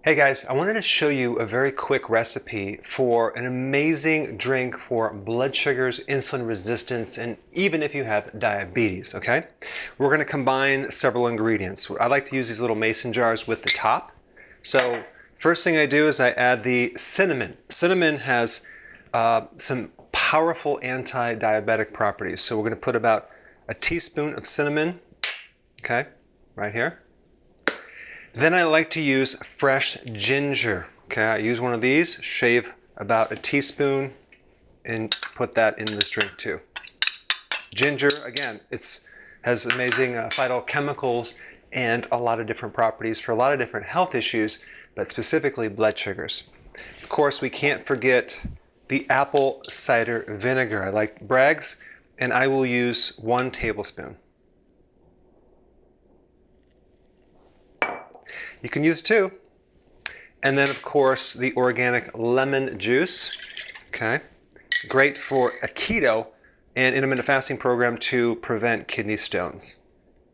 Hey guys, I wanted to show you a very quick recipe for an amazing drink for blood sugars, insulin resistance, and even if you have diabetes, okay? We're going to combine several ingredients. I like to use these little mason jars with the top. So first thing I do is I add the cinnamon. Cinnamon has some powerful anti-diabetic properties. So we're going to put about a teaspoon of cinnamon, okay, right here. Then I like to use fresh ginger. Okay, I use one of these, shave about a teaspoon, and put that in this drink too. Ginger, again, has amazing phytochemicals and a lot of different properties for a lot of different health issues, but specifically blood sugars. Of course, we can't forget the apple cider vinegar. I like Berg's, and I will use 1 tablespoon. You can use 2. And then, of course, the organic lemon juice. Okay, great for a keto and intermittent fasting program to prevent kidney stones.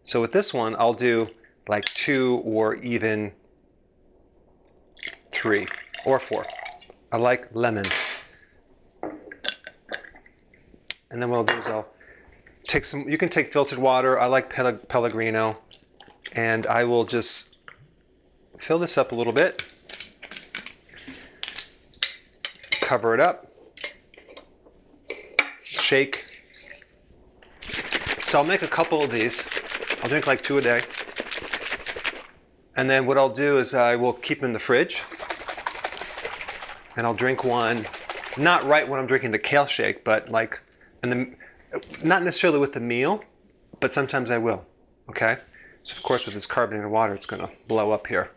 So with this one, I'll do like 2 or even 3 or 4. I like lemon. And then what I'll do is I'll take some, you can take filtered water. I like Pellegrino. And I will just fill this up a little bit, cover it up, shake. So I'll make a couple of these. I'll drink like 2 a day. And then what I'll do is I will keep them in the fridge, and I'll drink one, not right when I'm drinking the kale shake, but like, not necessarily with the meal, but sometimes I will, okay? So of course with this carbonated water, it's gonna blow up here.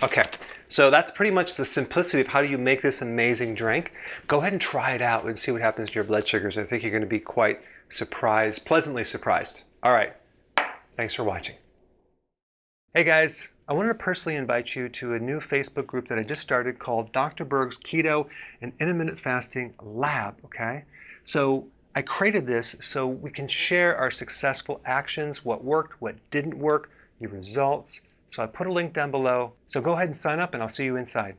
Okay, so that's pretty much the simplicity of how do you make this amazing drink. Go ahead and try it out and see what happens to your blood sugars. I think you're going to be quite surprised, pleasantly surprised. All right, thanks for watching. Hey guys, I wanted to personally invite you to a new Facebook group that I just started called Dr. Berg's Keto and Intermittent Fasting Lab, okay? So I created this so we can share our successful actions, what worked, what didn't work, the results. So I put a link down below. So go ahead and sign up and I'll see you inside.